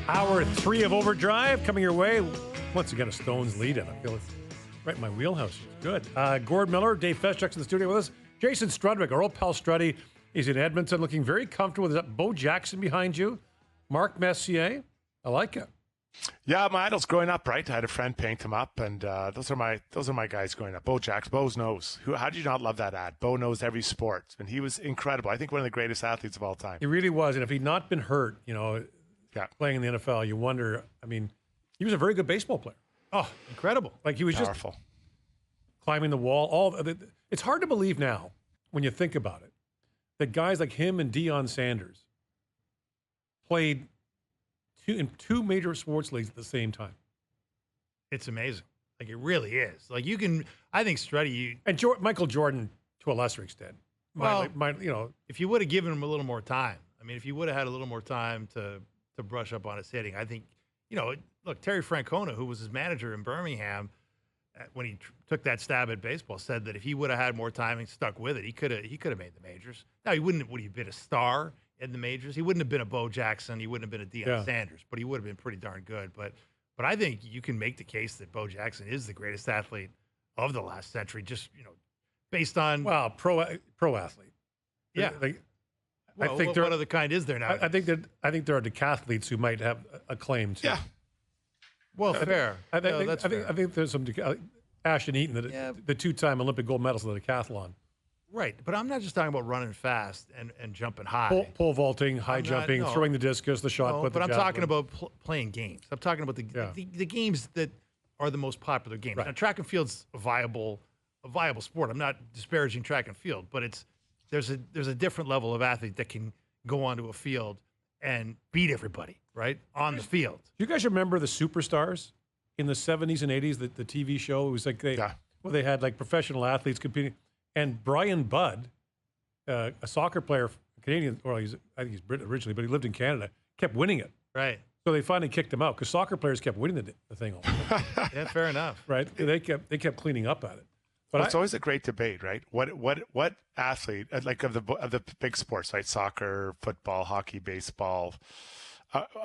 Hour 3 of Overdrive coming your way. Once again, a Stones lead in. I feel it's right in my wheelhouse. Good. Gord Miller, Dave Feschuk's in the studio with us. Jason Strudwick, our old pal Struddy. He's in Edmonton, looking very comfortable. With Bo Jackson behind you. Mark Messier. I like it. Yeah, my idols growing up, right? I had a friend paint him up, and those are my guys growing up. Bo Jackson, Bo's nose. How did you not love that ad? Bo knows every sport, and he was incredible. I think one of the greatest athletes of all time. He really was, and if he'd not been hurt, playing in the NFL, you wonder. I mean, he was a very good baseball player. Oh, incredible! Like he was powerful. Just climbing the wall. It's hard to believe now when you think about it that guys like him and Deion Sanders played in two major sports leagues at the same time. It's amazing. Like, it really is. Like, I think Struddy, and Michael Jordan to a lesser extent. If you would have given him a little more time, if you would have had a little more time to brush up on his hitting, I think, look, Terry Francona, who was his manager in Birmingham, when he took that stab at baseball, said that if he would have had more time and stuck with it, he could have made the majors. Now, would he have been a star in the majors? He wouldn't have been a Bo Jackson. He wouldn't have been a Deion Sanders, but he would have been pretty darn good. But I think you can make the case that Bo Jackson is the greatest athlete of the last century, just, based on... Well, pro athlete. Yeah. I think what other kind is there now? I think there are decathletes who might have a claim to. Yeah. Well, fair. I think there's some Ashton Eaton, the two-time Olympic gold medalist in the decathlon. Right, but I'm not just talking about running fast and jumping high. Pole vaulting, high jumping, throwing the discus, the shot put. But I'm talking about playing games. I'm talking about the games that are the most popular games. Right. Now, track and field's a viable sport. I'm not disparaging track and field, but there's a different level of athlete that can go onto a field and beat everybody, right, on the field. Do you guys remember the Superstars in the 70s and 80s, the TV show? It was like they had like professional athletes competing. And Brian Budd, a soccer player, Canadian, I think he's Brit originally, but he lived in Canada, kept winning it. Right. So they finally kicked him out because soccer players kept winning the thing all the time. Yeah, fair enough. Right. They kept cleaning up at it. But it's always a great debate, right? What athlete, like of the big sports, right? Soccer, football, hockey, baseball.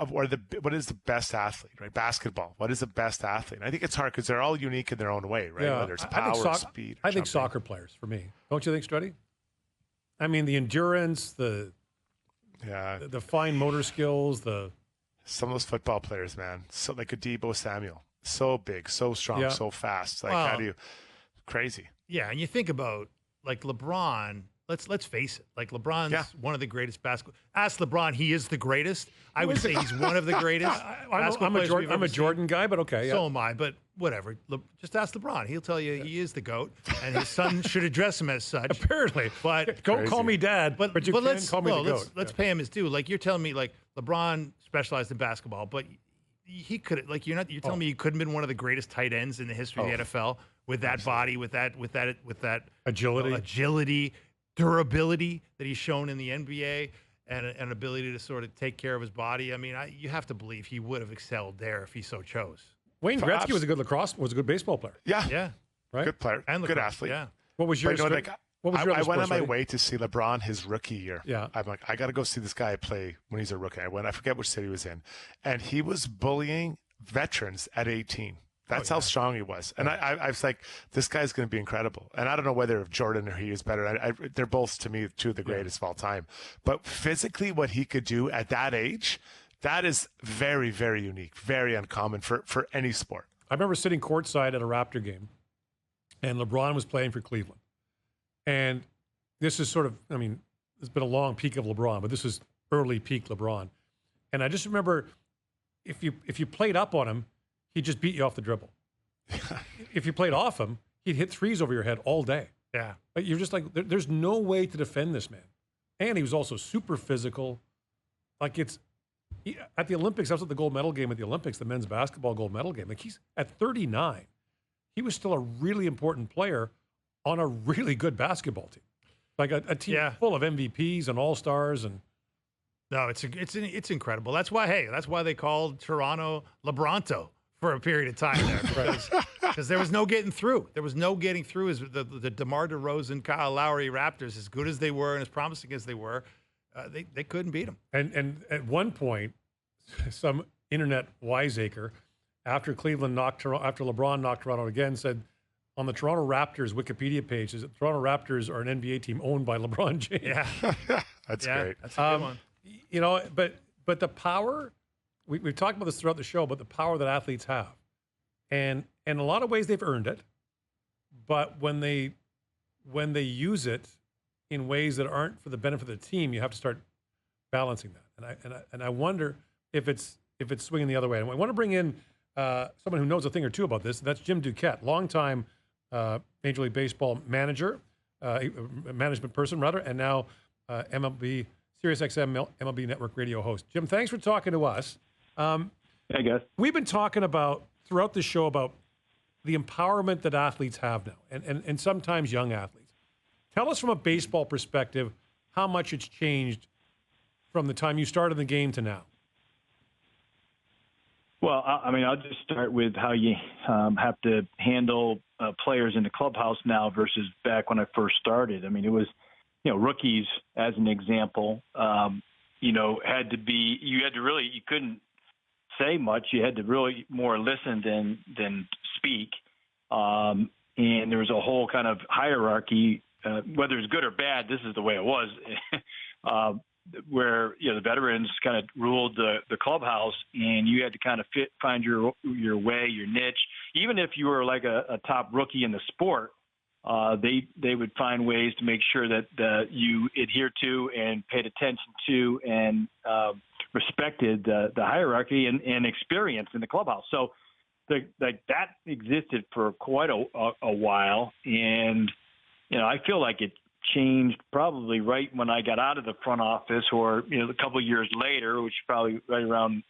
What is the best athlete, right? Basketball. What is the best athlete? And I think it's hard because they're all unique in their own way, right? Yeah. Whether it's power, speed. I think soccer players for me. Don't you think, Struddy? I mean, the endurance, the fine motor skills, some of those football players, man. So like a Deebo Samuel, so big, so strong, so fast. Like how do you? Crazy. Yeah, and you think about like LeBron. Let's face it. Like LeBron's one of the greatest basketball. Ask LeBron, he is the greatest. I would say he's one of the greatest. I'm a Jordan guy, but okay. So am I. But whatever. Just ask LeBron. He'll tell you he is the GOAT, and his son should address him as such. Apparently, but don't call me dad. But you can call me the GOAT. Let's pay him his due. Like you're telling me, like LeBron specialized in basketball, but he could like you're telling me he couldn't have been one of the greatest tight ends in the history of the NFL with that body, with that agility. Durability that he's shown in the NBA and an ability to sort of take care of his body. I mean, you have to believe he would have excelled there if he so chose. Wayne Gretzky was a good baseball player. Yeah. Right? Good player. And good athlete. Yeah. What was yours? I went on my way to see LeBron his rookie year. Yeah. I'm like, I got to go see this guy play when he's a rookie. I forget which city he was in. And he was bullying veterans at 18. That's how strong he was. And I was like, this guy's going to be incredible. And I don't know whether Jordan or he is better. They're both, to me, two of the greatest of all time. But physically, what he could do at that age, that is very, very unique, very uncommon for any sport. I remember sitting courtside at a Raptor game, and LeBron was playing for Cleveland. And this is sort of, it's been a long peak of LeBron, but this is early peak LeBron. And I just remember if you played up on him, he'd just beat you off the dribble. If you played off him, he'd hit threes over your head all day. Yeah. Like, you're just like, there's no way to defend this man. And he was also super physical. Like at the Olympics, I was at the gold medal game at the Olympics, the men's basketball gold medal game. Like he's at 39. He was still a really important player on a really good basketball team. Like a team full of MVPs and all-stars and. No, it's incredible. That's why they called Toronto LeBronto for a period of time there, because there was no getting through. There was no getting through. As the DeMar DeRozan, Kyle Lowry Raptors, as good as they were and as promising as they were, they couldn't beat them. And at one point, some internet wiseacre after LeBron knocked Toronto again, said on the Toronto Raptors Wikipedia page, that the Toronto Raptors are an NBA team owned by LeBron James. Yeah. That's great. That's a good one. You know, but the power, we've talked about this throughout the show, but the power that athletes have. And in a lot of ways they've earned it, but when they use it in ways that aren't for the benefit of the team, you have to start balancing that. And I wonder if it's swinging the other way. And I want to bring in someone who knows a thing or two about this. That's Jim Duquette, longtime Major League Baseball manager, management person rather, and now MLB SiriusXM MLB Network radio host. Jim, thanks for talking to us. Hey guys, we've been talking about throughout the show about the empowerment that athletes have now, and sometimes young athletes. Tell us from a baseball perspective how much it's changed from the time you started the game to now. Well, I mean, I'll just start with how you have to handle players in the clubhouse now versus back when I first started. I mean, it was, rookies as an example, you couldn't say much. You had to really more listen than speak. And there was a whole kind of hierarchy, whether it's good or bad, this is the way it was, where, the veterans kind of ruled the clubhouse, and you had to kind of find your way, your niche. Even if you were like a top rookie in the sport, they would find ways to make sure that you adhered to and paid attention to and respected the hierarchy and experience in the clubhouse. So that existed for quite a while. And, I feel like it changed probably right when I got out of the front office, or, a couple of years later, which probably right around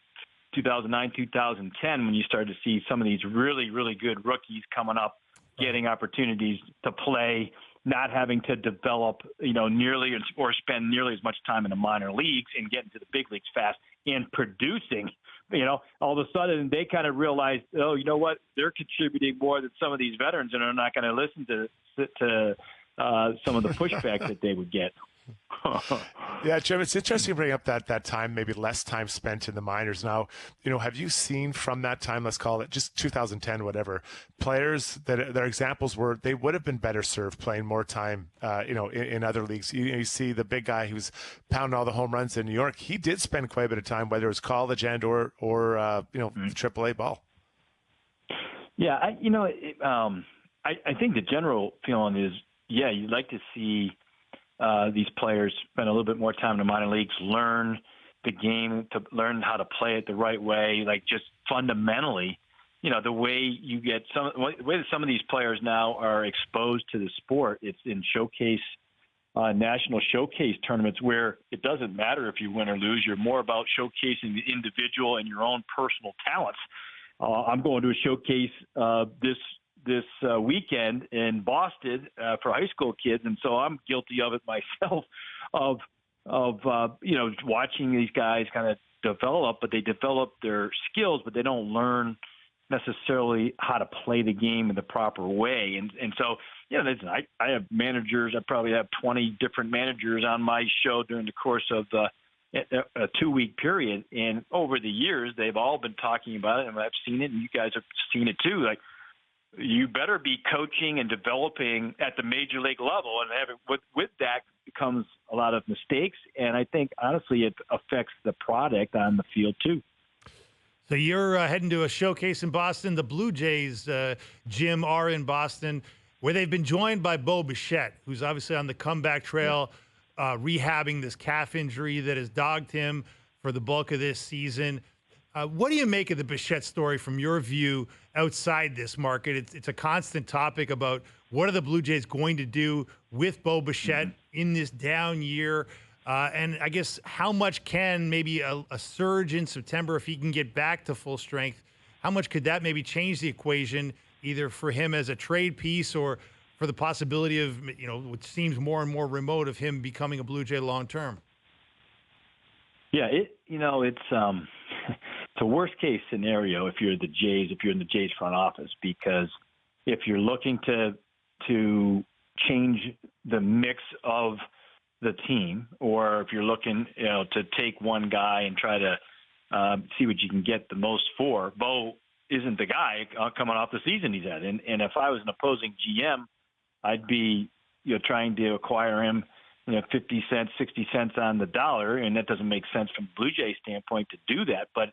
2009, 2010, when you started to see some of these really, really good rookies coming up, getting opportunities to play, not having to develop, nearly or spend nearly as much time in the minor leagues and get into the big leagues fast and producing. All of a sudden they kind of realized, oh, you know what? They're contributing more than some of these veterans, and are not going to listen to some of the pushback that they would get. Yeah, Jim, it's interesting to bring up that time, maybe less time spent in the minors. Now, have you seen from that time, let's call it just 2010, whatever, players that their examples were, they would have been better served playing more time, in other leagues. You see the big guy who's pounding all the home runs in New York. He did spend quite a bit of time, whether it was college and or AAA ball. Yeah, I think the general feeling is, yeah, you'd like to see these players spend a little bit more time in the minor leagues, learn the game, to learn how to play it the right way, like just fundamentally, the way you get the way that some of these players now are exposed to the sport. It's in national showcase tournaments where it doesn't matter if you win or lose. You're more about showcasing the individual and your own personal talents. I'm going to a showcase this weekend in Boston for high school kids, and so I'm guilty of it myself, of watching these guys kind of develop, but they develop their skills, but they don't learn necessarily how to play the game in the proper way. And so, I have managers. I probably have 20 different managers on my show during the course of a 2-week period, and over the years, they've all been talking about it, and I've seen it, and you guys have seen it too. Like, you better be coaching and developing at the major league level, and with that comes a lot of mistakes. And I think, honestly, it affects the product on the field too. So you're heading to a showcase in Boston. The Blue Jays, Jim, are in Boston, where they've been joined by Bo Bichette, who's obviously on the comeback trail, rehabbing this calf injury that has dogged him for the bulk of this season. What do you make of the Bichette story from your view outside this market? It's a constant topic about what are the Blue Jays going to do with Bo Bichette in this down year? And I guess how much can maybe a surge in September, if he can get back to full strength, how much could that maybe change the equation, either for him as a trade piece or for the possibility of, which seems more and more remote, of him becoming a Blue Jay long term? Yeah, it's a worst case scenario if you're the Jays, if you're in the Jays front office, because if you're looking to change the mix of the team, or if you're looking, to take one guy and try to see what you can get the most for. Bo isn't the guy coming off the season he's had. And if I was an opposing GM, I'd be trying to acquire him 50 cents, 60 cents on the dollar, and that doesn't make sense from the Blue Jays standpoint to do that. But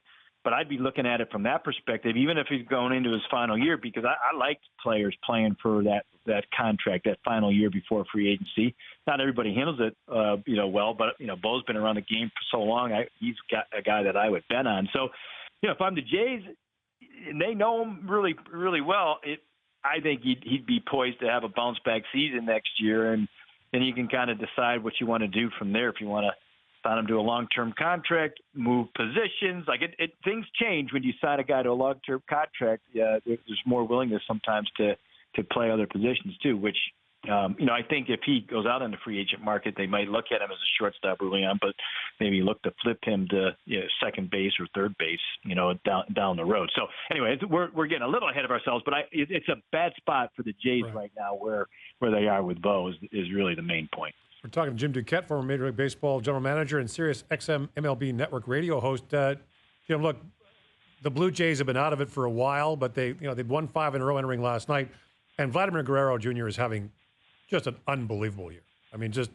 I'd be looking at it from that perspective, even if he's going into his final year, because I like players playing for that contract, that final year before free agency. Not everybody handles it, well, but Bo's been around the game for so long. He's got a guy that I would bet on. So, if I'm the Jays, and they know him really, really well, I think he'd be poised to have a bounce back season next year, and then you can kind of decide what you want to do from there. If you want to sign him to a long-term contract, move positions, things change when you sign a guy to a long-term contract. There's more willingness sometimes to play other positions too, which I think if he goes out in the free agent market, they might look at him as a shortstop early on, but maybe look to flip him to second base or third base, down the road. So anyway, we're getting a little ahead of ourselves, but it's a bad spot for the Jays right now where they are with Bo is really the main point. We're talking to Jim Duquette, former Major League Baseball general manager and SiriusXM MLB Network radio host. Jim, look, the Blue Jays have been out of it for a while, but they've won 5 in a row entering last night, and Vladimir Guerrero Jr. is having just an unbelievable year. I mean, just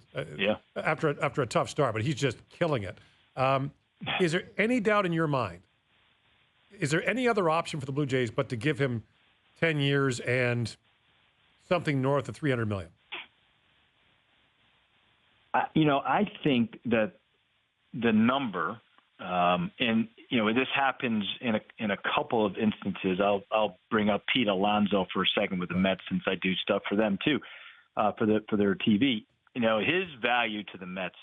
after a tough start, but he's just killing it. Is there any doubt in your mind? Is there any other option for the Blue Jays but to give him 10 years and something north of $300 million? I think that the number, and this happens in a couple of instances. I'll bring up Pete Alonso for a second with the Mets, since I do stuff for them too, for their TV. His value to the Mets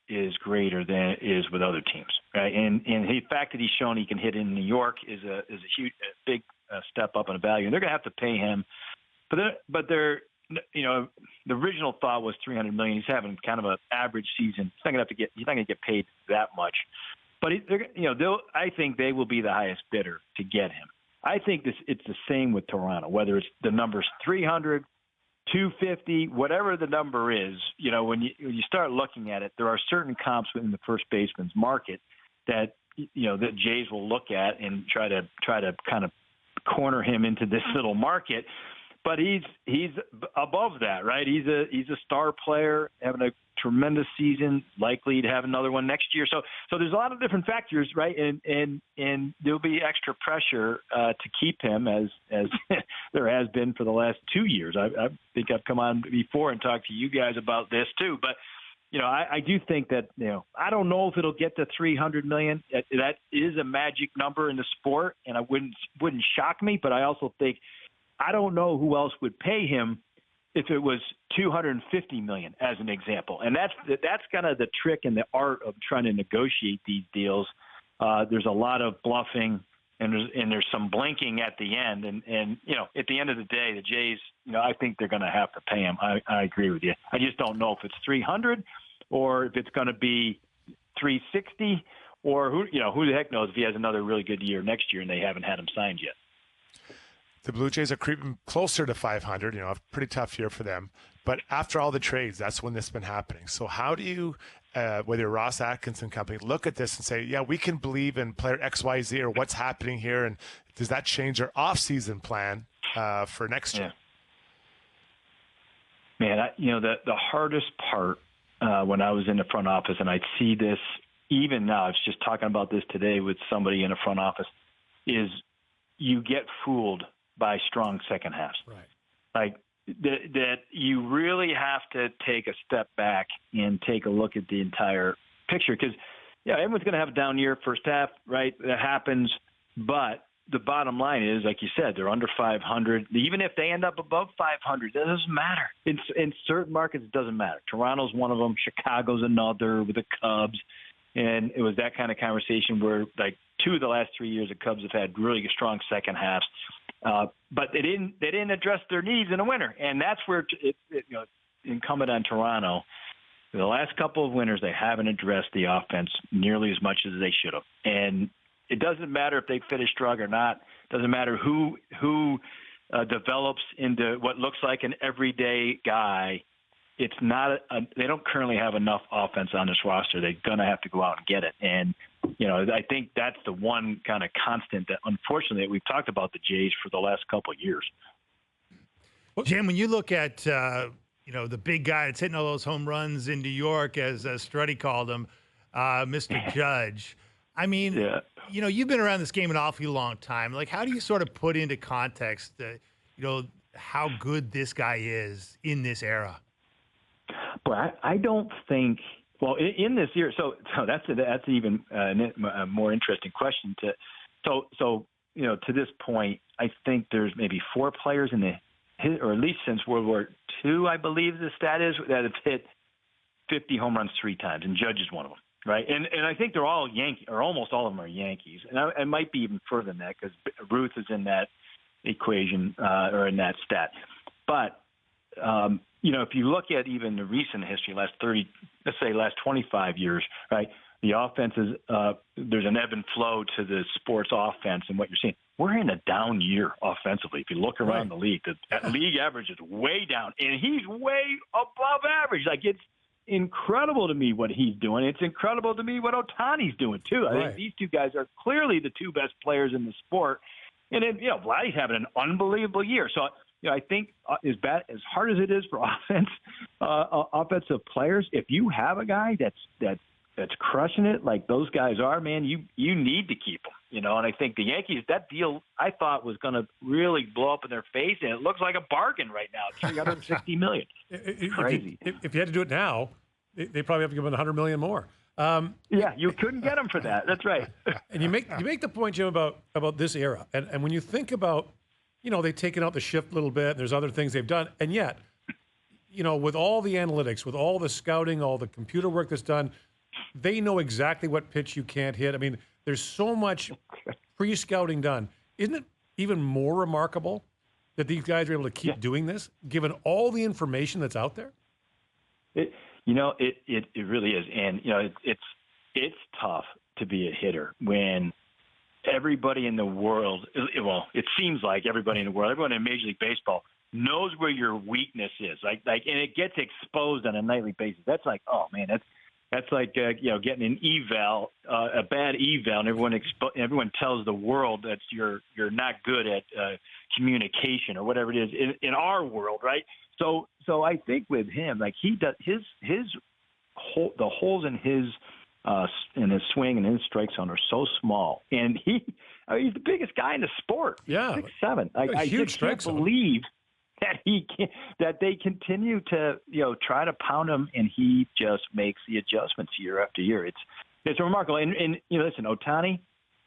is greater than it is with other teams, right? And the fact that he's shown he can hit in New York is a big step up in value, and they're going to have to pay him. But they're the original thought was $300 million. He's having kind of an average season. He's not going to get paid that much. But I think they will be the highest bidder to get him. I think it's the same with Toronto. Whether it's the number's 300, 250, whatever the number is. When you start looking at it, there are certain comps within the first baseman's market that that Jays will look at and try to kind of corner him into this little market. But he's above that, right? He's a star player, having a tremendous season, likely to have another one next year. So there's a lot of different factors, right? And there'll be extra pressure to keep him, as there has been for the last 2 years. I think I've come on before and talked to you guys about this too. But I do think that I don't know if it'll get to $300 million. That is a magic number in the sport, and I wouldn't shock me. But I also think, I don't know who else would pay him if it was $250 million, as an example. And that's kind of the trick and the art of trying to negotiate these deals. There's a lot of bluffing, and there's some blinking at the end. And at the end of the day, the Jays, I think they're going to have to pay him. I agree with you. I just don't know if it's 300 or if it's going to be 360, or who the heck knows if he has another really good year next year and they haven't had him signed yet. The Blue Jays are creeping closer to 500, a pretty tough year for them. But after all the trades, that's when this has been happening. So how do you, whether Ross Atkins and company, look at this and say, yeah, we can believe in player XYZ or what's happening here, and does that change our off-season plan for next year? Man, the hardest part when I was in the front office, and I'd see this even now, I was just talking about this today with somebody in the front office, is you get fooled by strong second halves. Right. Like that you really have to take a step back and take a look at the entire picture, because everyone's going to have a down year first half, right? That happens. But the bottom line is, like you said, they're under 500. Even if they end up above 500, that doesn't matter. In certain markets, it doesn't matter. Toronto's one of them. Chicago's another with the Cubs. And it was that kind of conversation where, like, 2 of the last 3 years, the Cubs have had really strong second halves, but they didn't address their needs in the winter, and that's where it's incumbent on Toronto. The last couple of winters, they haven't addressed the offense nearly as much as they should have, and it doesn't matter if they finish strong or not. It doesn't matter who develops into what looks like an everyday guy. it's not they don't currently have enough offense on this roster. They're going to have to go out and get it. And, I think that's the one kind of constant that, unfortunately, we've talked about the Jays for the last couple of years. Jim, when you look at, the big guy that's hitting all those home runs in New York, as Struddy called him, Mr. Judge, I mean, you've been around this game an awfully long time. Like, how do you sort of put into context, how good this guy is in this era? But I don't think. Well, in this year, so that's even a more interesting question. To this point, I think there's maybe 4 players or at least since World War II, I believe the stat is, that have hit 50 home runs 3 times, and Judge is one of them, right? And I think they're all Yankees, or almost all of them are Yankees, and it might be even further than that because Ruth is in that equation or in that stat, but. If you look at even the recent history, last 25 years, right, the offense is, there's an ebb and flow to the sports offense and what you're seeing. We're in a down year offensively. If you look around the league, the league average is way down, and he's way above average. Like, it's incredible to me what he's doing. It's incredible to me what Ohtani's doing, too. I think these two guys are clearly the 2 best players in the sport. And then, Vladdy's having an unbelievable year. So, I think as hard as it is for offensive players, if you have a guy that's crushing it like those guys are, man, you need to keep them. And I think the Yankees, that deal I thought was going to really blow up in their face, and it looks like a bargain right now. $360 million. Crazy. If you had to do it now, they probably have to give them $100 million more. You couldn't get them for that. That's right. And you make the point, Jim, about this era, and when you think about. They've taken out the shift a little bit. And there's other things they've done. And yet, with all the analytics, with all the scouting, all the computer work that's done, they know exactly what pitch you can't hit. I mean, there's so much pre-scouting done. Isn't it even more remarkable that these guys are able to keep doing this, given all the information that's out there? It really is. And, it's tough to be a hitter when everybody in the world, well, it seems like everybody in the world, everyone in Major League Baseball knows where your weakness is. Like, and it gets exposed on a nightly basis. That's like, oh man, that's like getting an eval, a bad eval, and everyone tells the world that you're not good at communication or whatever it is in our world, right? So I think with him, like, he does the holes in his swing and his strike zone are so small, and he's the biggest guy in the sport. Yeah, 6'7". I just can't believe that they continue to try to pound him, and he just makes the adjustments year after year. It's remarkable. And listen, Ohtani,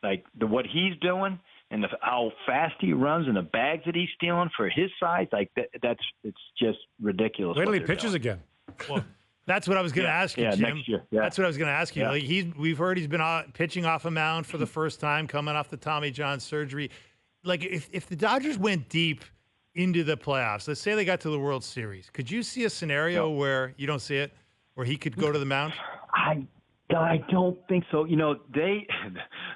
like what he's doing and how fast he runs and the bags that he's stealing for his size, like it's just ridiculous. Wait till he pitches again. Well, that's what I was going to ask you, Jim. Next year. Yeah. That's what I was going to ask you. Yeah. Like we've heard he's been pitching off a mound for the first time, coming off the Tommy John surgery. Like, if the Dodgers went deep into the playoffs, let's say they got to the World Series, could you see a scenario where you don't see it, where he could go to the mound? I don't think so.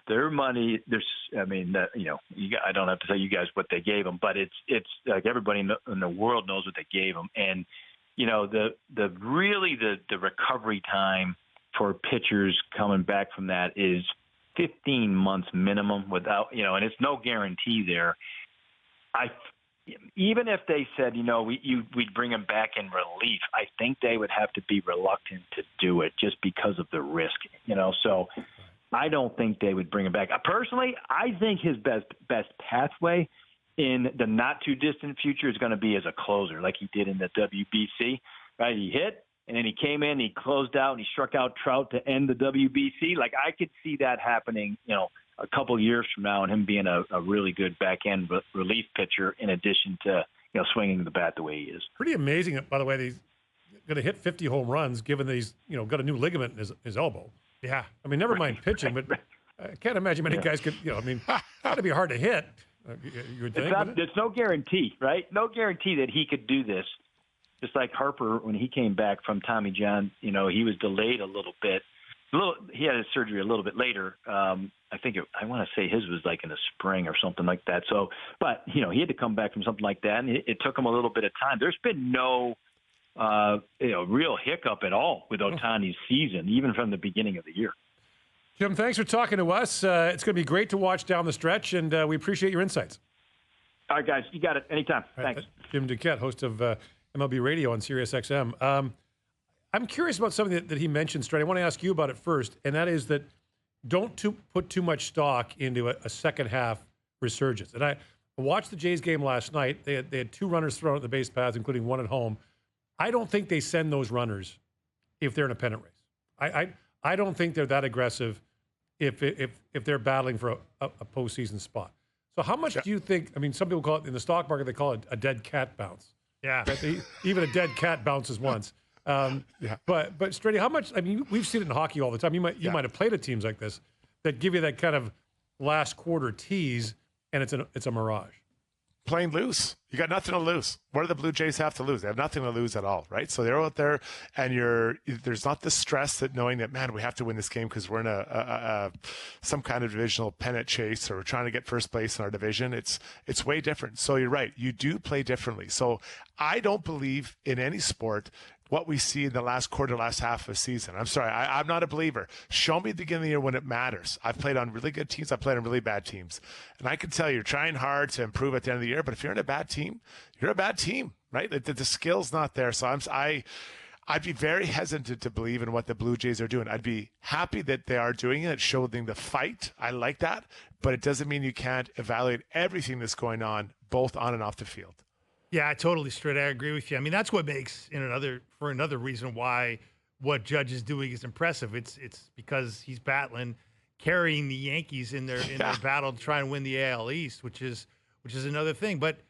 Their money. I don't have to tell you guys what they gave him, but it's like everybody in the world knows what they gave him, and the recovery time for pitchers coming back from that is 15 months minimum without, and it's no guarantee there. Even if they said, we'd bring him back in relief, I think they would have to be reluctant to do it just because of the risk, so I don't think they would bring him back. Personally, I think his best pathway in the not-too-distant future is going to be as a closer, like he did in the WBC, right? He hit, and then he came in, he closed out, and he struck out Trout to end the WBC. Like, I could see that happening, a couple of years from now, and him being a really good back-end relief pitcher in addition to, swinging the bat the way he is. Pretty amazing, by the way, that he's going to hit 50 home runs, given that he's, got a new ligament in his elbow. Yeah. I mean, never mind pitching, but I can't imagine many guys could, got to be hard to hit. You would think, there's no guarantee, right? No guarantee that he could do this. Just like Harper, when he came back from Tommy John, he was delayed a little bit. He had his surgery a little bit later. I want to say his was like in the spring or something like that. So, but he had to come back from something like that, and it took him a little bit of time. There's been no real hiccup at all with Ohtani's season, even from the beginning of the year. Jim, thanks for talking to us. It's going to be great to watch down the stretch, and we appreciate your insights. All right, guys, you got it. Anytime. Thanks. Jim Duquette, host of MLB Radio on SiriusXM. I'm curious about something that he mentioned, Straight. I want to ask you about it first, and that is that don't put too much stock into a second half resurgence. And I watched the Jays game last night. They had 2 runners thrown at the base paths, including 1 at home. I don't think they send those runners if they're in a pennant race. I don't think they're that aggressive if they're battling for a postseason spot. So how much do you think? I mean, some people call it in the stock market, they call it a dead cat bounce. Yeah. Even a dead cat bounces once. But Strady, how much? I mean, we've seen it in hockey all the time. You might have played at teams like this that give you that kind of last quarter tease, and it's a mirage. Playing loose. You got nothing to lose. What do the Blue Jays have to lose? They have nothing to lose at all, right? So they're out there, and there's not the stress that knowing that, man, we have to win this game because we're in some kind of divisional pennant chase, or we're trying to get first place in our division. It's way different. So you're right. You do play differently. So I don't believe in any sport what we see in the last quarter, last half of the season. I'm sorry, I'm not a believer. Show me the beginning of the year when it matters. I've played on really good teams. I've played on really bad teams. And I can tell you're trying hard to improve at the end of the year, but if you're in a bad team, you're a bad team, right? The skill's not there. So I'd be very hesitant to believe in what the Blue Jays are doing. I'd be happy that they are doing it, showing the fight. I like that, but it doesn't mean you can't evaluate everything that's going on, both on and off the field. Yeah, I totally straight. I agree with you. I mean, that's what makes for another reason why what Judge is doing is impressive. It's because he's carrying the Yankees in their battle to try and win the AL East, which is another thing. But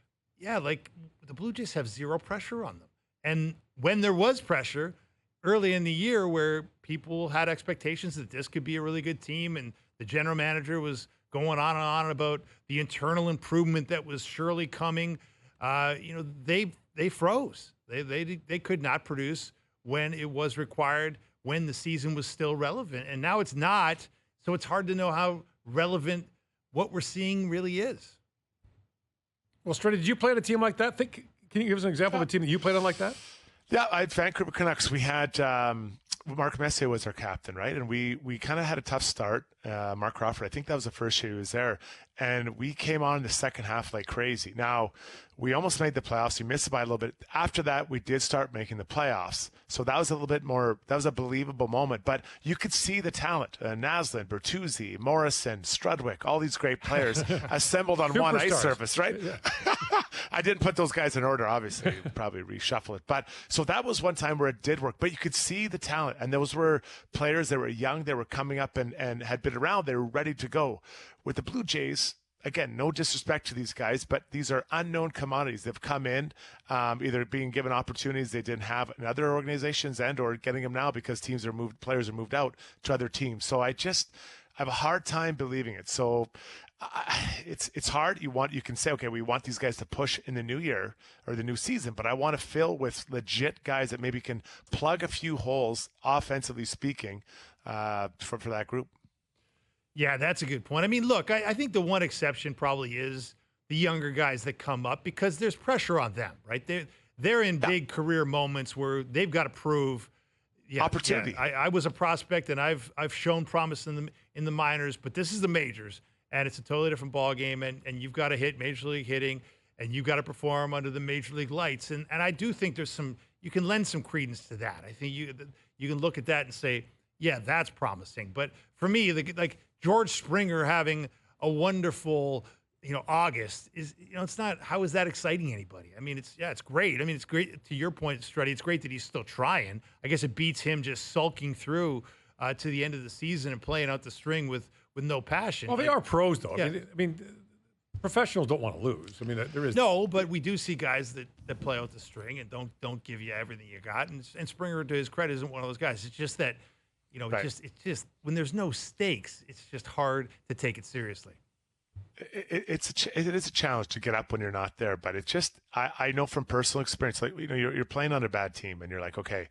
yeah, like the Blue Jays have zero pressure on them. And when there was pressure early in the year where people had expectations that this could be a really good team, and the general manager was going on and on about the internal improvement that was surely coming, they froze. They could not produce when it was required, when the season was still relevant. And now it's not, so it's hard to know how relevant what we're seeing really is. Well, Strady, did you play on a team like that? Can you give us an example of a team that you played on like that? Yeah, I had Vancouver Canucks. We had Mark Messier was our captain, right? And we kind of had a tough start. Marc Crawford, I think that was the first year he was there. And we came on in the second half like crazy. Now, we almost made the playoffs. We missed it by a little bit. After that, we did start making the playoffs. So that was a little bit more, that was a believable moment. But you could see the talent. Naslund, Bertuzzi, Morrison, Strudwick, all these great players assembled on one ice surface, right? Yeah. I didn't put those guys in order, obviously. Probably reshuffle it. But so that was one time where it did work. But you could see the talent. And those were players that were young. They were coming up and had been around. They were ready to go. With the Blue Jays, again, no disrespect to these guys, but these are unknown commodities. They've come in, either being given opportunities they didn't have in other organizations, and or getting them now because players are moved out to other teams. So I have a hard time believing it. So it's hard. You can say, okay, we want these guys to push in the new year or the new season, but I want to fill with legit guys that maybe can plug a few holes, offensively speaking, for that group. Yeah, that's a good point. I mean, look, I think the one exception probably is the younger guys that come up because there's pressure on them, right? They're in big career moments where they've got to prove opportunity. Yeah, I was a prospect and I've shown promise in the minors, but this is the majors and it's a totally different ball game, and you've got to hit major league hitting and you've got to perform under the major league lights. And I do think you can lend some credence to that. I think you can look at that and say, yeah, that's promising. But for me, like George Springer having a wonderful, August is, it's not, how is that exciting anybody? I mean, it's great. I mean, it's great to your point, Struddy. It's great that he's still trying. I guess it beats him just sulking through to the end of the season and playing out the string with no passion. Well, they are pros though. Yeah. I mean, professionals don't want to lose. I mean, there is no, but we do see guys that play out the string and don't give you everything you got. And Springer, to his credit, isn't one of those guys. It's just that, right. It's just when there's no stakes, it's just hard to take it seriously. It is a challenge to get up when you're not there, but it's just, I know from personal experience, like, you're playing on a bad team and you're like, okay,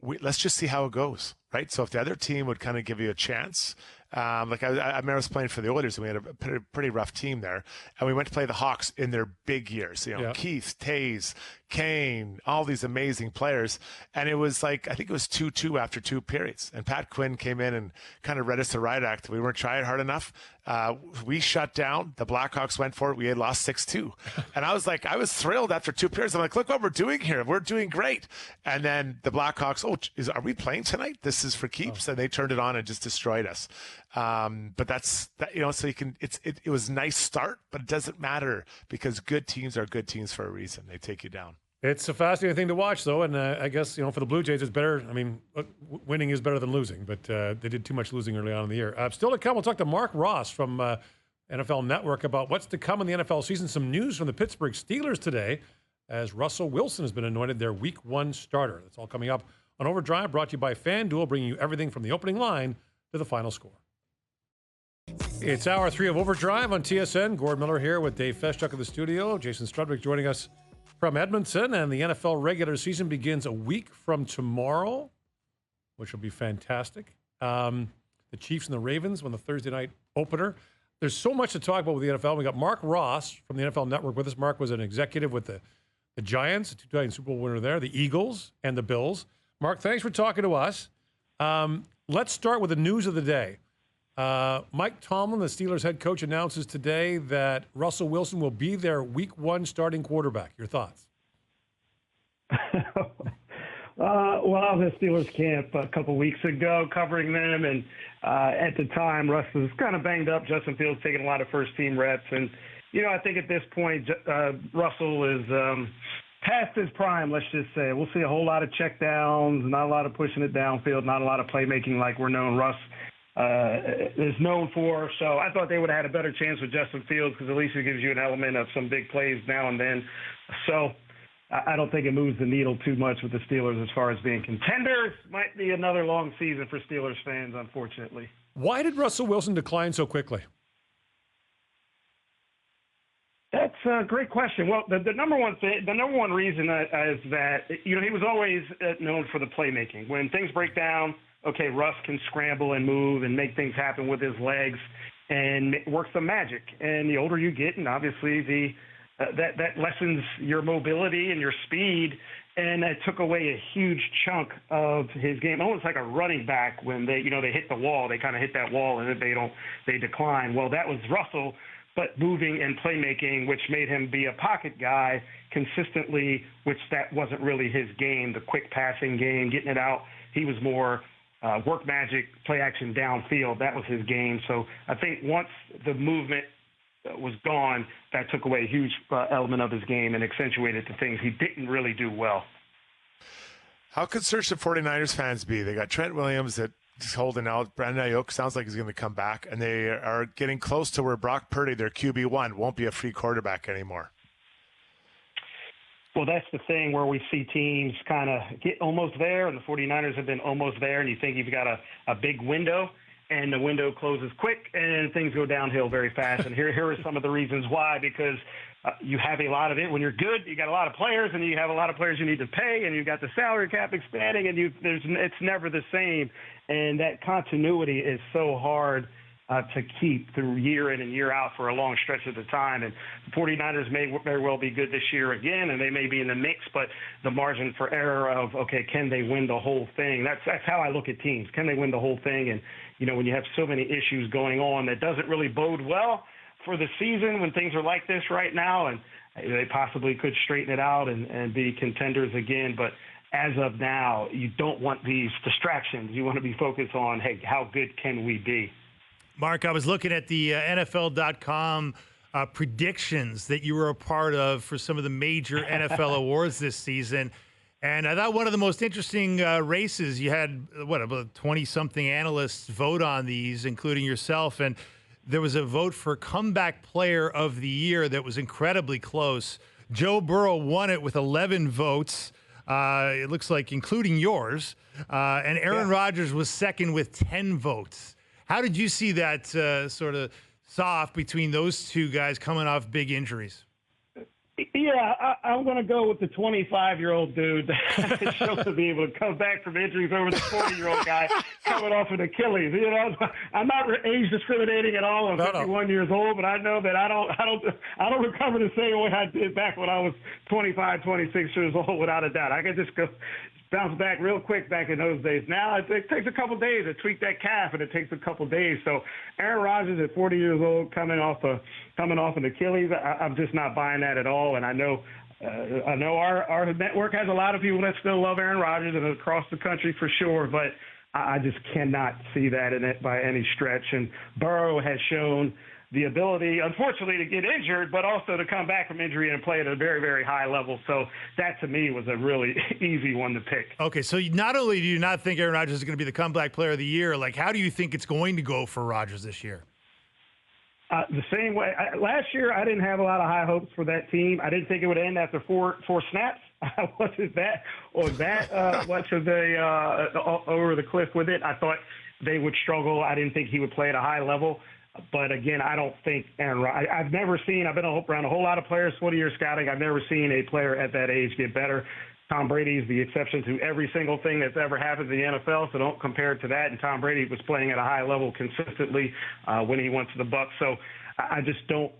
let's just see how it goes, right? So if the other team would kind of give you a chance, like I remember I was playing for the Oilers, and we had a pretty rough team there, and we went to play the Hawks in their big years. Keith, Taze, Kane, all these amazing players, and it was like I think it was 2-2 after 2 periods, and Pat Quinn came in and kind of read us the riot act. We weren't trying hard enough. We shut down. The Blackhawks went for it. We had lost 6-2, and I was thrilled after 2 periods. I'm like, look what we're doing here. We're doing great. And then the Blackhawks, are we playing tonight? This is for keeps, and they turned it on and just destroyed us. But that's that, so you can. It was a nice start, but it doesn't matter because good teams are good teams for a reason. They take you down. It's a fascinating thing to watch, though, and I guess for the Blue Jays, it's better. I mean, winning is better than losing, but they did too much losing early on in the year. Still to come, we'll talk to Marc Ross from NFL Network about what's to come in the NFL season. Some news from the Pittsburgh Steelers today, as Russell Wilson has been anointed their Week 1 starter. That's all coming up on Overdrive, brought to you by FanDuel, bringing you everything from the opening line to the final score. It's hour 3 of Overdrive on TSN. Gord Miller here with Dave Feschuk in the studio. Jason Strudwick joining us from Edmonton. And the NFL regular season begins a week from tomorrow, which will be fantastic. The Chiefs and the Ravens won the Thursday night opener. There's so much to talk about with the NFL. We got Marc Ross from the NFL Network with us. Marc was an executive with the Giants, a 2-time Super Bowl winner there, the Eagles, and the Bills. Marc, thanks for talking to us. Let's start with the news of the day. Mike Tomlin, the Steelers head coach, announces today that Russell Wilson will be their Week 1 starting quarterback. Your thoughts? Well, the Steelers camp a couple weeks ago, covering them, and at the time, Russ was kind of banged up. Justin Fields taking a lot of first-team reps, and I think at this point, Russell is past his prime. Let's just say we'll see a whole lot of checkdowns, not a lot of pushing it downfield, not a lot of playmaking like we're known Russ is known for. So I thought they would have had a better chance with Justin Fields because at least it gives you an element of some big plays now and then. So I don't think it moves the needle too much with the Steelers as far as being contenders. Might be another long season for Steelers fans, unfortunately. Why did Russell Wilson decline so quickly? That's a great question. Well, the number one reason is that he was always known for the playmaking. When things break down, okay, Russ can scramble and move and make things happen with his legs and work some magic. And the older you get, and obviously that lessens your mobility and your speed, and that took away a huge chunk of his game. Almost like a running back when they hit the wall, they kind of hit that wall and then they decline. Well, that was Russell, but moving and playmaking, which made him be a pocket guy consistently, which that wasn't really his game, the quick passing game, getting it out. He was more work magic, play action downfield. That was his game. So I think once the movement was gone, that took away a huge element of his game and accentuated the things he didn't really do well. How concerned should 49ers fans be? They got Trent Williams that is holding out. Brandon Ayuk sounds like he's going to come back, and they are getting close to where Brock Purdy, their QB1, won't be a free quarterback anymore. Well, that's the thing where we see teams kind of get almost there, and the 49ers have been almost there, and you think you've got a big window, and the window closes quick, and things go downhill very fast. And here are some of the reasons why, because you have a lot of it. When you're good, you got a lot of players, and you have a lot of players you need to pay, and you've got the salary cap expanding, and it's never the same. And that continuity is so hard to keep through year in and year out for a long stretch of the time. And the 49ers may very well be good this year again, and they may be in the mix, but the margin for error of, okay, can they win the whole thing? That's how I look at teams. Can they win the whole thing? And, when you have so many issues going on, that doesn't really bode well for the season when things are like this right now, and they possibly could straighten it out and be contenders again. But as of now, you don't want these distractions. You want to be focused on, hey, how good can we be? Marc, I was looking at the NFL.com predictions that you were a part of for some of the major NFL awards this season. And I thought one of the most interesting races, you had, about 20-something analysts vote on these, including yourself. And there was a vote for Comeback Player of the Year that was incredibly close. Joe Burrow won it with 11 votes, it looks like, including yours. And Aaron Rodgers was second with 10 votes. How did you see that sort of soft between those two guys coming off big injuries? Yeah, I'm going to go with the 25-year-old dude that shows to be able to come back from injuries over the 40-year-old guy coming off an Achilles. You know, I'm not age discriminating at all. I'm 51 years old, but I know that I don't recover the same way I did back when I was 25, 26 years old, without a doubt. I can just go bounce back real quick back in those days. Now it takes a couple days to tweak that calf, and it takes a couple days. So Aaron Rodgers at 40 years old coming off an Achilles, I'm just not buying that at all. And I know our network has a lot of people that still love Aaron Rodgers and across the country for sure, but I just cannot see that in it by any stretch. And Burrow has shown the ability, unfortunately, to get injured, but also to come back from injury and play at a very, very high level. So that, to me, was a really easy one to pick. Okay, so not only do you not think Aaron Rodgers is going to be the comeback player of the year, like, how do you think it's going to go for Rodgers this year? The same way. Last year, I didn't have a lot of high hopes for that team. I didn't think it would end after four snaps. I wasn't that much of over the cliff with it. I thought they would struggle. I didn't think he would play at a high level. But again, I don't think Aaron Rodgers. I've been around a whole lot of players, 20 years scouting. I've never seen a player at that age get better. Tom Brady's the exception to every single thing that's ever happened in the NFL, so don't compare it to that. And Tom Brady was playing at a high level consistently when he went to the Bucs. So I just don't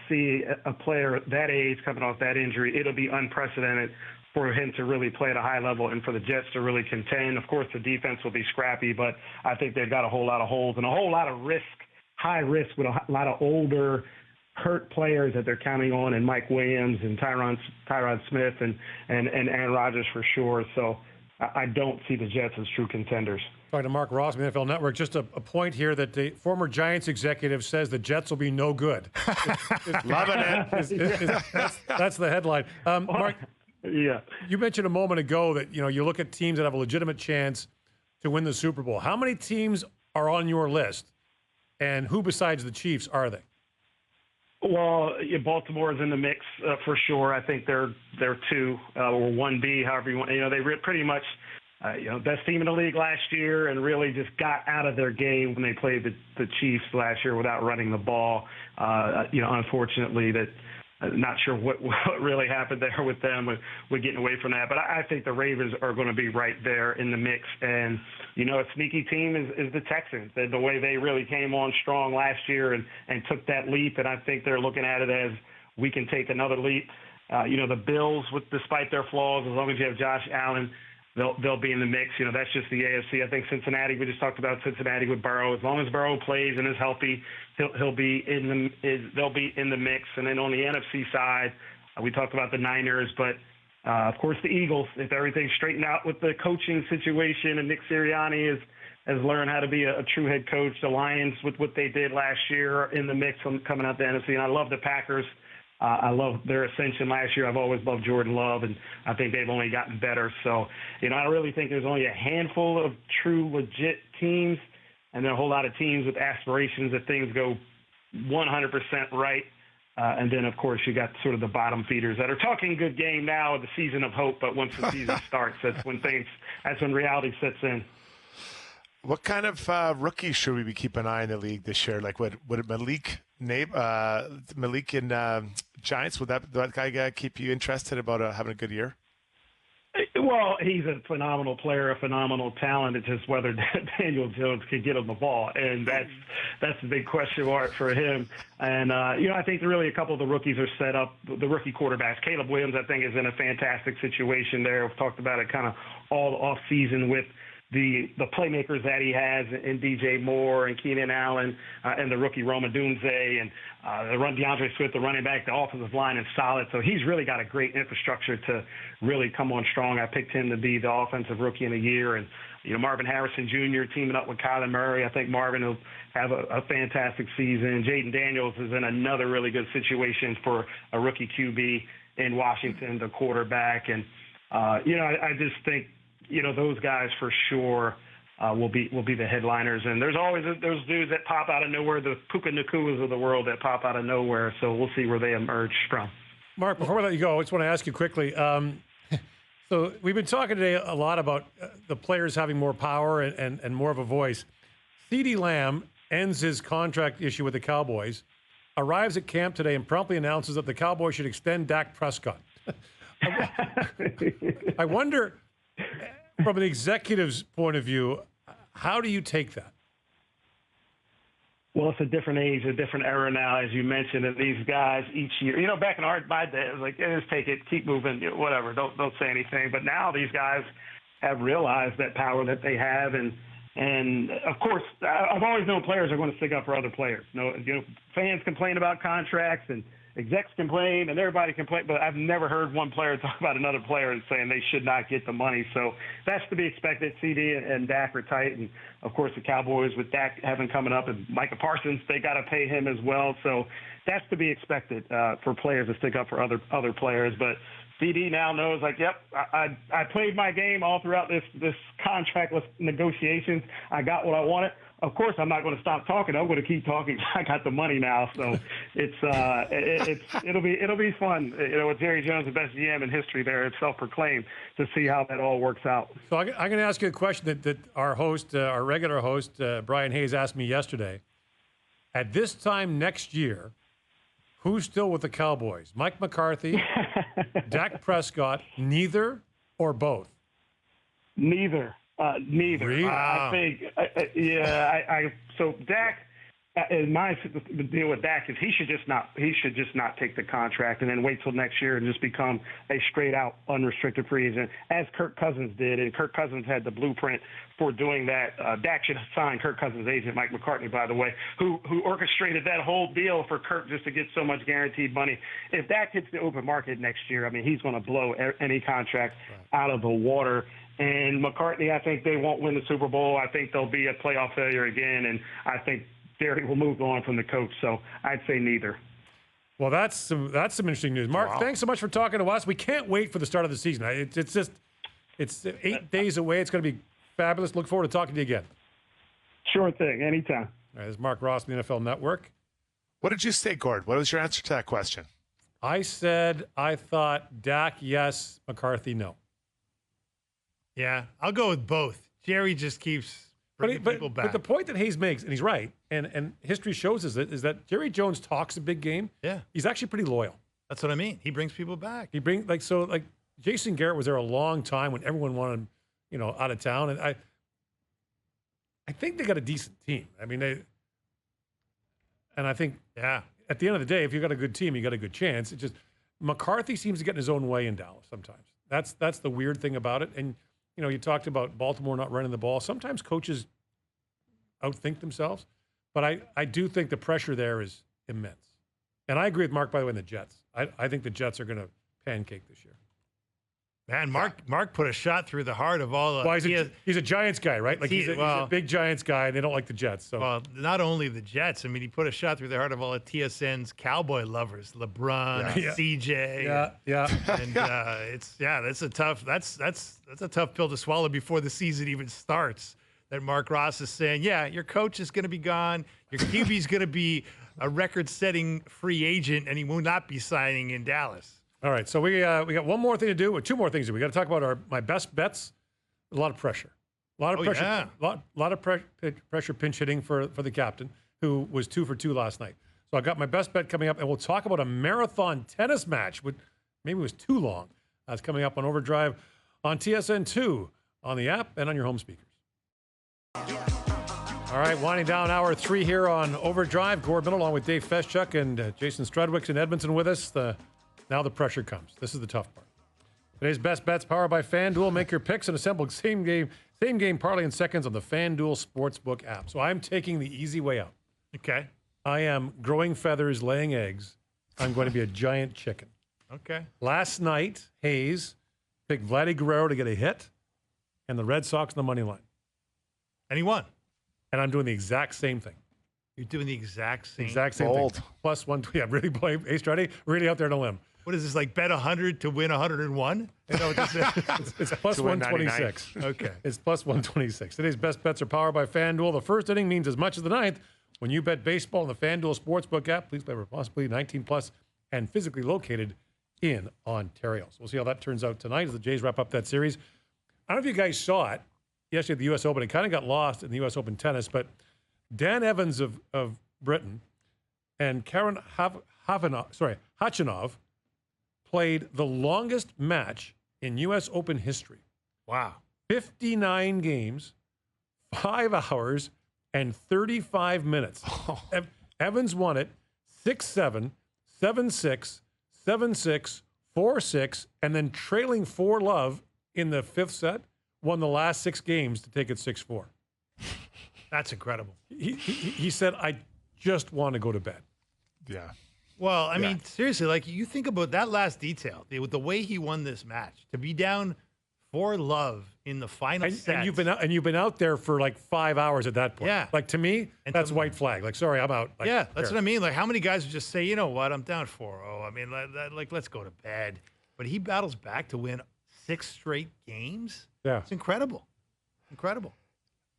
see a player that age coming off that injury. It'll be unprecedented for him to really play at a high level and for the Jets to really contend. Of course, the defense will be scrappy, but I think they've got a whole lot of holes and a whole lot of risk. High risk with a lot of older, hurt players that they're counting on, and Mike Williams and Tyron Smith and Aaron Rodgers for sure. So I don't see the Jets as true contenders. Talking to Marc Ross from the NFL Network, just a point here that the former Giants executive says the Jets will be no good. Loving it. That's the headline. Mark, yeah. You mentioned a moment ago that you look at teams that have a legitimate chance to win the Super Bowl. How many teams are on your list? And who besides the Chiefs are they? Well, Baltimore is in the mix for sure. I think they're 2 or 1B, however you want. They were pretty much best team in the league last year, and really just got out of their game when they played the Chiefs last year without running the ball. Unfortunately, that. Not sure what really happened there with them with getting away from that. But I think the Ravens are going to be right there in the mix. And, a sneaky team is the Texans. The way they really came on strong last year and took that leap. And I think they're looking at it as we can take another leap. The Bills, despite their flaws, as long as you have Josh Allen, they'll be in the mix. That's just the AFC. I think Cincinnati, we just talked about Cincinnati with Burrow. As long as Burrow plays and is healthy, they'll be in the mix. And then on the NFC side, we talked about the Niners, but of course the Eagles. If everything's straightened out with the coaching situation and Nick Sirianni has learned how to be a true head coach, the Lions with what they did last year in the mix coming out the NFC. And I love the Packers. I love their ascension last year. I've always loved Jordan Love, and I think they've only gotten better. So, I really think there's only a handful of true, legit teams, and there are a whole lot of teams with aspirations that things go 100% right. And then, of course, you got sort of the bottom feeders that are talking good game now of the season of hope, but once the season starts, that's when reality sets in. What kind of rookies should we be keeping an eye on in the league this year? Like, would Malik in Giants, would that guy keep you interested about having a good year? Well, he's a phenomenal player, a phenomenal talent. It's just whether Daniel Jones can get him the ball, and that's the big question mark for him. And I think really a couple of the rookies are set up. The rookie quarterbacks, Caleb Williams, I think, is in a fantastic situation there. We've talked about it kind of all off season with the playmakers that he has in DJ Moore and Keenan Allen and the rookie Roma Dunze and DeAndre Swift, the running back. The offensive line is solid. So he's really got a great infrastructure to really come on strong. I picked him to be the offensive rookie of the year. And, Marvin Harrison Jr. teaming up with Kyler Murray. I think Marvin will have a fantastic season. Jaden Daniels is in another really good situation for a rookie QB in Washington, the quarterback. And, I just think, those guys for sure will be the headliners. And there's always those dudes that pop out of nowhere, the Puka Nakuas of the world that pop out of nowhere. So we'll see where they emerge from. Mark, before we let you go, I just want to ask you quickly. So we've been talking today a lot about the players having more power and more of a voice. CeeDee Lamb ends his contract issue with the Cowboys arrives at camp today and promptly announces that the Cowboys should extend Dak Prescott. I wonder, from an executive's point of view, how do you take that? Well, it's a different age, a different era now, as you mentioned. And these guys each year, back in my day, it was like, just take it, keep moving, whatever, don't say anything. But now these guys have realized that power that they have, and of course, I've always known players are going to stick up for other players. Fans complain about contracts and execs complain and everybody complain, but I've never heard one player talk about another player and saying they should not get the money. So that's to be expected. CD and Dak are tight, and of course the Cowboys with Dak having coming up and Micah Parsons, they got to pay him as well. So that's to be expected for players to stick up for other players. But CD now knows, like, yep, I played my game all throughout this contractless negotiations. I got what I wanted. Of course, I'm not going to stop talking. I'm going to keep talking. I got the money now, so it'll be fun. With Jerry Jones, the best GM in history, there, it's self-proclaimed, to see how that all works out. So I'm going to ask you a question that our host, our regular host, Brian Hayes, asked me yesterday. At this time next year, who's still with the Cowboys? Mike McCarthy, Dak Prescott, neither or both? Neither. Neither. Really? I think, so Dak, my deal with Dak is he should just not take the contract and then wait till next year and just become a straight out unrestricted free agent, as Kirk Cousins did. And Kirk Cousins had the blueprint for doing that. Dak should sign Kirk Cousins' agent, Mike McCarthy, by the way, who orchestrated that whole deal for Kirk just to get so much guaranteed money. If Dak hits the open market next year, I mean, he's going to blow any contract out of the water. And McCarthy, I think they won't win the Super Bowl. I think they'll be a playoff failure again, and I think Jerry will move on from the coach. So I'd say neither. Well, that's some interesting news. Mark, thanks so much for talking to us. We can't wait for the start of the season. It's 8 days away. It's going to be fabulous. Look forward to talking to you again. Sure thing. Anytime. All right, this is Marc Ross from the NFL Network. What did you say, Gord? What was your answer to that question? I said I thought Dak, yes, McCarthy, no. Yeah, I'll go with both. Jerry just keeps bringing people back. But the point that Hayes makes, and he's right, and history shows us it, is that Jerry Jones talks a big game. Yeah. He's actually pretty loyal. That's what I mean. He brings people back. He brings, Jason Garrett was there a long time when everyone wanted him, out of town. And I think they got a decent team. I mean, I think at the end of the day, if you got a good team, you got a good chance. It's just McCarthy seems to get in his own way in Dallas sometimes. That's the weird thing about it. And you talked about Baltimore not running the ball. Sometimes coaches outthink themselves, but I do think the pressure there is immense. And I agree with Mark, by the way, in the Jets. I think the Jets are going to pancake this year. Man, Mark put a shot through the heart of all the... Well, he's a Giants guy, right? He's a big Giants guy, and they don't like the Jets. So. Well, not only the Jets. I mean, he put a shot through the heart of all of TSN's Cowboy lovers, LeBron, CJ. And that's a tough pill to swallow before the season even starts. That Marc Ross is saying, your coach is going to be gone, your QB is going to be a record-setting free agent, and he will not be signing in Dallas. All right, so we got one more thing to do, or two more things to do. We got to talk about my best bets. A lot of pressure. A lot of pressure. Yeah. Lot of pressure pinch hitting for the captain, who was 2 for 2 last night. So I got my best bet coming up, and we'll talk about a marathon tennis match. Maybe it was too long. That's coming up on Overdrive on TSN2, on the app, and on your home speakers. All right, winding down hour 3 here on Overdrive. Gord Miller along with Dave Feschuk and Jason Strudwick in Edmonton with us. Now the pressure comes. This is the tough part. Today's best bets powered by FanDuel. Make your picks and assemble same game parlay in seconds on the FanDuel Sportsbook app. So I'm taking the easy way out. Okay. I am growing feathers, laying eggs. I'm going to be a giant chicken. Okay. Last night, Hayes picked Vladimir Guerrero to get a hit and the Red Sox on the money line. And he won. And I'm doing the exact same thing. You're doing the exact same Bold. thing. Plus one. Yeah, really blame Ace Struddy. Really out there on a limb. What is this, like bet 100 to win 101? I know what this is. It's plus 126. Okay. It's plus 126. Today's best bets are powered by FanDuel. The first inning means as much as the ninth. When you bet baseball on the FanDuel Sportsbook app, please play responsibly, 19 plus, and physically located in Ontario. So we'll see how that turns out tonight as the Jays wrap up that series. I don't know if you guys saw it yesterday at the U.S. Open. It kind of got lost in the U.S. Open tennis, but Dan Evans of Britain and Karen Khachanov played the longest match in U.S. Open history. Wow. 59 games, 5 hours, and 35 minutes. Evans won it 6-7, 7-6, 7-6, 4-6, and then trailing 4-love in the 5th set, won the last 6 games to take it 6-4. That's incredible. He said, I just want to go to bed. Yeah. Well, I mean, seriously, like you think about that last detail, with the way he won this match, to be down 4-love in the final set. And you've been out there for like 5 hours at that point. Yeah. Like to me, that's white flag. Like, sorry, I'm out. Like, yeah, that's what I mean. Like, how many guys would just say, you know what, I'm down 4-0. I mean, like, let's go to bed. But he battles back to win 6 straight games. Yeah. It's incredible. Incredible.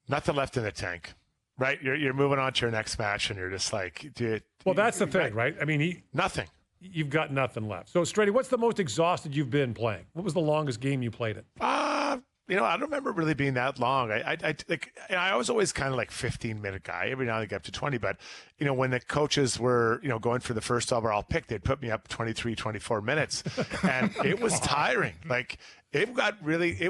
Nothing left in the tank, right? You're moving on to your next match, and you're just like, dude. Well, that's the thing, right? I mean, nothing. You've got nothing left. So, Strady, what's the most exhausted you've been playing? What was the longest game you played it? I don't remember really being that long. I was always kind of like 15-minute guy. Every now and then I get up to 20. But, when the coaches were, going for the first overall pick, they'd put me up 23, 24 minutes. And it was tiring. Like, it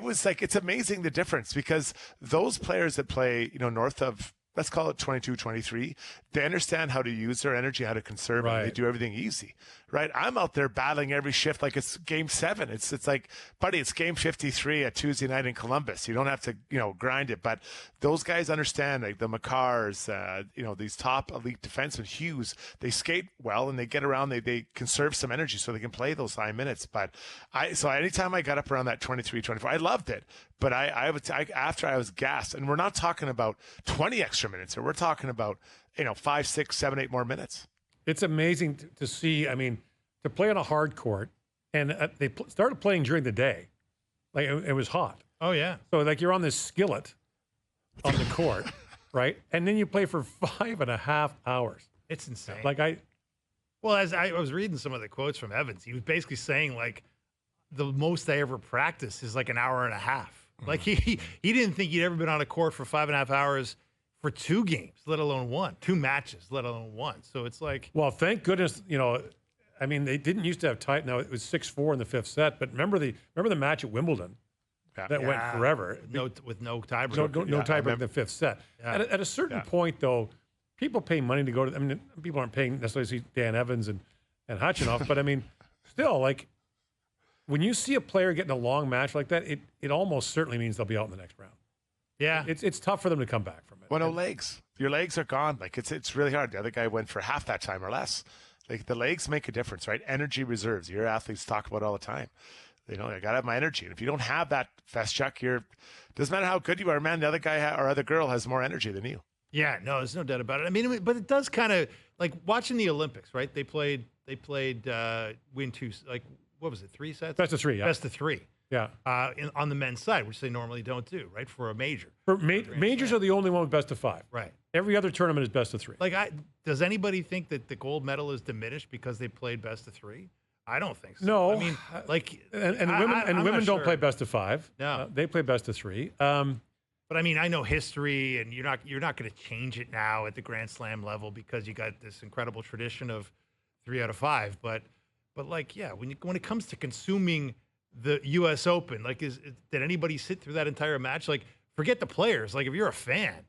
was like, it's amazing the difference because those players that play, north of, let's call it 22, 23, they understand how to use their energy, how to conserve it. And they do everything easy, right? I'm out there battling every shift like it's game 7. It's like, buddy, it's game 53 at Tuesday night in Columbus. You don't have to, grind it. But those guys understand, like the McCars, these top elite defensemen, Hughes, they skate well and they get around, they conserve some energy so they can play those 5 minutes. But so anytime I got up around that 23, 24, I loved it. But after I was gassed, and we're not talking about 20 extra minutes, or we're talking about 5, 6, 7, 8 more minutes. It's amazing to see. I mean, to play on a hard court, and they started playing during the day, like it was hot. Oh yeah. So like you're on this skillet on the court, right? And then you play for 5.5 hours. It's insane. Well, as I was reading some of the quotes from Evans, he was basically saying like the most I ever practiced is like an hour and a half. Like he didn't think he'd ever been on a court for 5.5 hours for 2 games, let alone 1, 2 matches, let alone 1. So it's like, well, thank goodness, I mean, they didn't used to have tight. Now it was 6-4 in the 5th set, but remember the match at Wimbledon that went forever. With no tiebreak. No tiebreak in the 5th set. Yeah. At a certain point, though, people pay money to go to. I mean, people aren't paying necessarily to see Dan Evans and Khachanov, but I mean, still, like when you see a player getting a long match like that, it almost certainly means they'll be out in the next round. Yeah, it's tough for them to come back from it. Well, no legs. Your legs are gone. Like it's really hard. The other guy went for half that time or less. Like the legs make a difference, right? Energy reserves. Your athletes talk about all the time. I got to have my energy. And if you don't have that, Feschuk, doesn't matter how good you are, man. The other guy or other girl has more energy than you. Yeah, no, there's no doubt about it. I mean, but it does kind of like watching the Olympics, right? They played win 2, like what was it, 3 sets? Best of 3. Yeah. Best of 3. Yeah. On the men's side, which they normally don't do, right? For a major. Majors are the only one with best of 5. Right. Every other tournament is best of 3. Like, does anybody think that the gold medal is diminished because they played best of 3? I don't think so. No. I mean, like, and women don't play best of 5. No. They play best of 3. But I mean, I know history, and you're not going to change it now at the Grand Slam level because you got this incredible tradition of 3 out of 5. But like, yeah, when it comes to consuming the U.S. Open, like, did anybody sit through that entire match? Like, forget the players. Like, if you're a fan,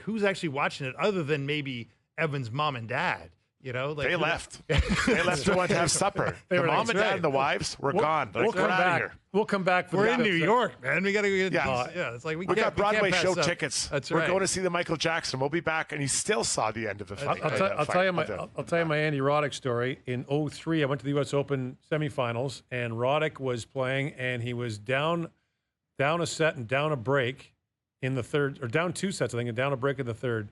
who's actually watching it other than maybe Evan's mom and dad? Like they left. They left to want to have supper. The mom and dad and the wives were gone. We'll come back. Here. We'll come back. We're in New York, man. We got to get. Yeah, it's like we got Broadway show tickets. That's We're right. going to see the Michael Jackson. We'll be back, and he still saw the end of the fight. I'll tell you my Andy Roddick story. In 2003, I went to the U.S. Open semifinals, and Roddick was playing, and he was down a set and down a break in the third, or down 2 sets, I think, and down a break in the third,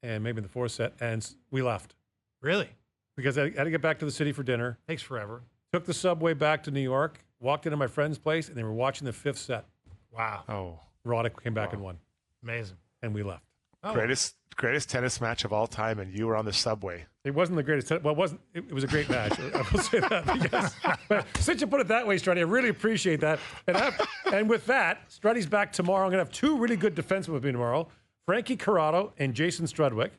and maybe in the 4th set, and we left. Really? Because I had to get back to the city for dinner. Takes forever. Took the subway back to New York, walked into my friend's place, and they were watching the 5th set. Wow. Oh. Roddick came back and won. Amazing. And we left. Oh. Greatest tennis match of all time, and you were on the subway. It wasn't the greatest. Well, it wasn't. It was a great match. I will say that. Because, but since you put it that way, Struddy, I really appreciate that. And with that, Struddy's back tomorrow. I'm going to have 2 really good defensemen with me tomorrow. Frankie Corrado and Jason Strudwick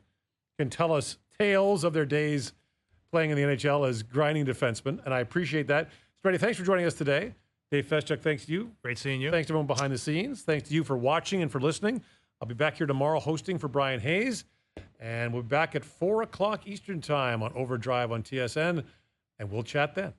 can tell us tales of their days playing in the NHL as grinding defensemen, and I appreciate that. Freddie, thanks for joining us today. Dave Feschuk, thanks to you. Great seeing you. Thanks to everyone behind the scenes. Thanks to you for watching and for listening. I'll be back here tomorrow hosting for Brian Hayes, and we'll be back at 4 o'clock Eastern Time on Overdrive on TSN, and we'll chat then.